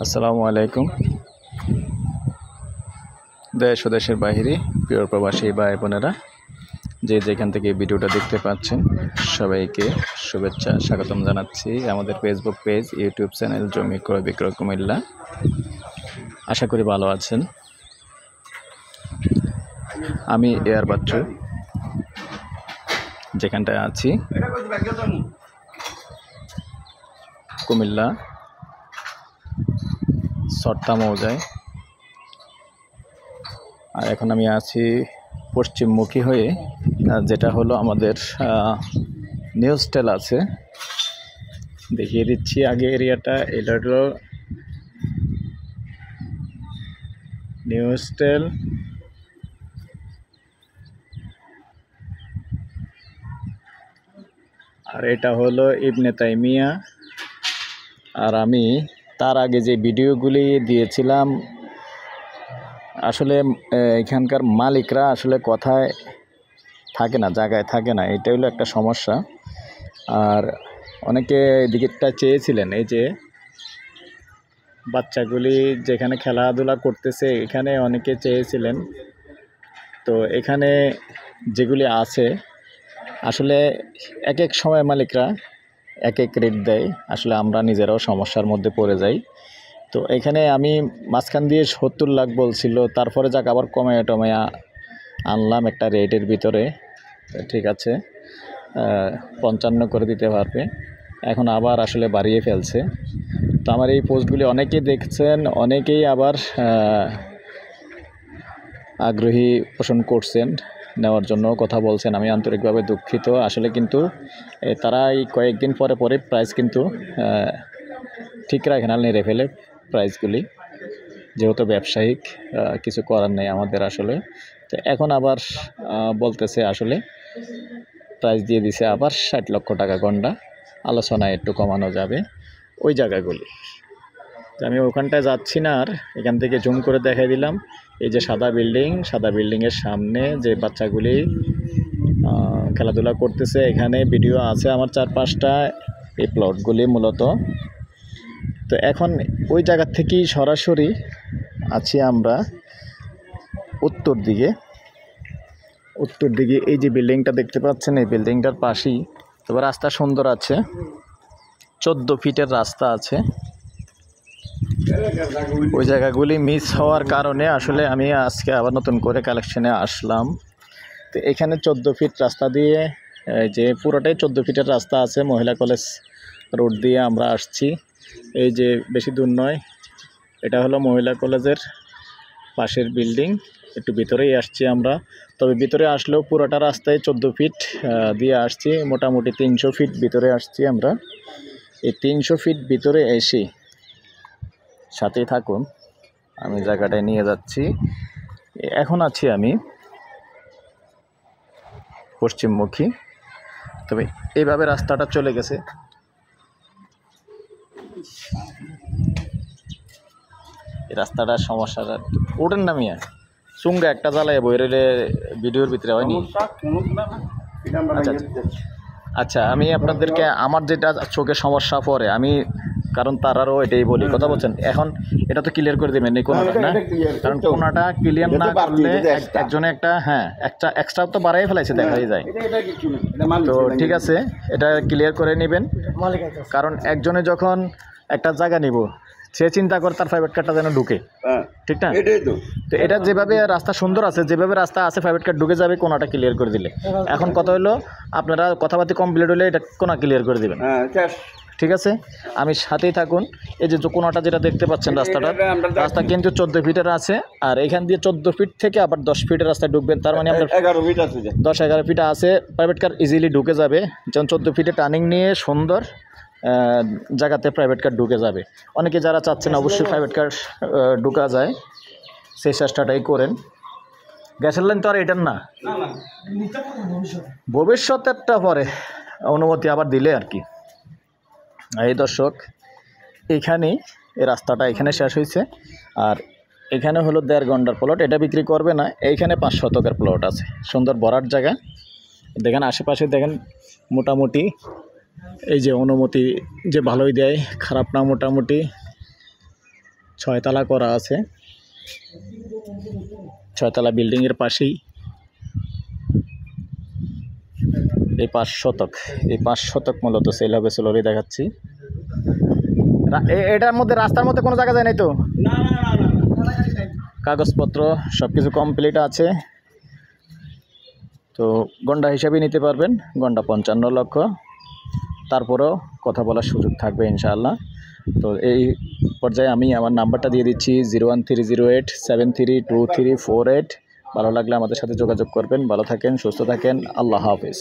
আসসালামু আলাইকুম। দেশ ও দেশের বাইরে প্রিয় প্রবাসী ভাই বোনেরা, যে যেখান থেকে ভিডিওটা দেখতে পাচ্ছেন সবাইকে শুভেচ্ছা স্বাগতম জানাচ্ছি আমাদের ফেসবুক পেজ, ইউটিউব চ্যানেল জমি ক্রয় বিক্রয় কুমিল্লা। আশা করি ভালো আছেন। আমি এয়ার বাচ্চু যেখানটায় আছি কুমিল্লা সরতা মৌজায়, আর এখন আমি আছি পশ্চিমমুখী হয়ে, যেটা হলো আমাদের নিউজ টেল আছে। দেখিয়ে দিচ্ছি আগে এরিয়াটা। এটা হলো নিউজ টেল, আর এটা হলো ইবনে তাইমিয়া। আর আমি তার আগে যে ভিডিওগুলি দিয়েছিলাম, আসলে এখানকার মালিকরা আসলে কথায় থাকে না, জায়গায় থাকে না, এটা হলো একটা সমস্যা। আর অনেকে এদিকেরটা চেয়েছিলেন, এই যে বাচ্চাগুলি যেখানে খেলাধুলা করতেছে এখানে অনেকে চেয়েছিলেন। তো এখানে যেগুলি আছে আসলে এক এক সময় মালিকরা এক এক রেট দেয়, আসলে আমরা নিজেরাও সমস্যার মধ্যে পড়ে যাই। তো এখানে আমি মাঝখান দিয়ে 70 লাখ বলছিল, তারপরে যাক আবার কমায়া টমায়া আনলাম একটা রেটের ভিতরে। ঠিক আছে, 55 করে দিতে পারবে। এখন আবার আসলে বাড়িয়ে ফেলছে। তো আমার এই পোস্টগুলি অনেকেই দেখছেন, অনেকেই আবার আগ্রহী পোষণ করছেন, নেওয়ার জন্য কথা বলছেন। আমি আন্তরিকভাবে দুঃখিত। আসলে কিন্তু তারা এই কয়েকদিন পরে পরে প্রাইস কিন্তু ঠিক রাখে না, নেড়ে ফেলে প্রাইসগুলি, যেহেতু ব্যবসায়িক কিছু করার নেই আমাদের আসলে। তো এখন আবার বলতেছে আসলে প্রাইস দিয়ে দিছে আবার 60 লক্ষ টাকা গন্ডা, আলোচনায় একটু কমানো যাবে ওই জায়গাগুলি। তো আমি ওখানটায় যাচ্ছি না, আর এখান থেকে জুম করে দেখাই দিলাম। এই যে সাদা বিল্ডিংয়ের সামনে যে বাচ্চাগুলি খেলাধুলা করতেছে, এখানে ভিডিও আছে আমার 4-5টা, এই প্লটগুলি মূলত। তো এখন ওই জায়গা থেকেই সরাসরি আছি আমরা উত্তর দিকে। এই যে বিল্ডিংটা দেখতে পাচ্ছেন, এই বিল্ডিংটার পাশেই। তবে রাস্তা সুন্দর আছে, 14 ফিটের রাস্তা আছে। ওই জায়গাগুলি মিস হওয়ার কারণে আসলে আমি আজকে আবার নতুন করে কালেকশনে আসলাম। তো এখানে 14 ফিট রাস্তা দিয়ে, যে পুরোটাই 14 ফিটের রাস্তা আছে, মহিলা কলেজ রোড দিয়ে আমরা আসছি। এই যে বেশি দূর নয়, এটা হলো মহিলা কলেজের পাশের বিল্ডিং। একটু ভিতরেই আসছি আমরা। তবে ভিতরে আসলেও পুরোটা রাস্তায় 14 ফিট দিয়ে আসছি, মোটামুটি 300 ফিট ভিতরে আসছি আমরা। এই 300 ফিট ভিতরে এসে সাথেই থাকুন, আমি জায়গাটায় নিয়ে যাচ্ছি। এখন আছি আমি পশ্চিমমুখী। তবে এইভাবে রাস্তাটা চলে গেছে। এই রাস্তাটার সমস্যা ওঠেন না মিয়া, চুঙ্গা একটা জ্বালায় বই রেলে ভিডিওর ভিতরে হয়নি। আচ্ছা, আমি আপনাদেরকে আমার যেটা চোখে সমস্যা পড়ে, আমি কারণ তারারও এটাই বলি, কথা বলছেন। এখন এটা তো ক্লিয়ার করে দেবেন এই কোনাটা, না? কারণ কোনাটা ক্লিয়ার না করলে একজনে একটা একটা এক্সট্রা তো বাড়াই ফেলাইছে, দেখাই যায়। তো ঠিক আছে, এটা ক্লিয়ার করে নেবেন। কারণ একজনে যখন একটা জায়গা নিব, সে চিন্তা করে তার প্রাইভেট কারটা যেন ঢুকে, ঠিক না? তো এটা যেভাবে রাস্তা সুন্দর আছে, যেভাবে রাস্তা আছে, প্রাইভেট কার ঢুকে যাবে কোনাটা ক্লিয়ার করে দিলে। এখন কথা হলো, আপনারা কথাবার্তা কমপ্লিট হলে এটা কোনা ক্লিয়ার করে দেবেন, ঠিক আছে? আমি সাথেই থাকুন। এই যে কোনাটা যেটা দেখতে পাচ্ছেন, রাস্তা কিন্তু 14 ফিটের আছে, আর এখান দিয়ে 14 ফিট থেকে আবার 10 ফিটের রাস্তায় ঢুকবেন। তার মানে আপনার 10-11 ফিট আছে, প্রাইভেট কার ইজিলি ঢুকে যাবে। যেমন 14 ফিটে টার্নিং নিয়ে সুন্দর জায়গাতে প্রাইভেট কার ঢুকে যাবে। অনেকে যারা চাচ্ছেন অবশ্যই প্রাইভেট কার ঢুকা যায়, সেই চেষ্টাটাই করেন। গ্যাসের লাইন তো আর এটার না, ভবিষ্যতেরটা পরে অনুমতি আবার দিলে আর কি। এই দর্শক, এখানেই এই রাস্তাটা এখানে শেষ হয়েছে। আর এখানে হলো 1.5 ঘন্টার প্লট, এটা বিক্রি করবে না। এইখানে 5 শতকের প্লট আছে, সুন্দর বড়ার জায়গা। দেখেন আশেপাশে, দেখেন মোটামুটি এই যে অনুমতি যে ভালোই দেয়, খারাপ না, মোটামুটি 6 তলা করা আছে, 6 তলা বিল্ডিংয়ের পাশেই এই 5 শতক, এই 5 শতক মূলত সেল হবে সোলারই দেখাচ্ছি। এটার মধ্যে রাস্তার মধ্যে কোনো জায়গা যায় নাই তো? কাগজপত্র সব কিছু কমপ্লিট আছে। তো গন্ডা হিসাবে নিতে পারবেন, গন্ডা 55 লক্ষ, তারপরেও কথা বলার সুযোগ থাকবে ইনশাআল্লাহ। তো এই পর্যায়ে আমি আমার নাম্বারটা দিয়ে দিচ্ছি 01308732348। ভালো লাগলে আমাদের সাথে যোগাযোগ করবেন। ভালো থাকেন, সুস্থ থাকেন, আল্লাহ হাফেজ।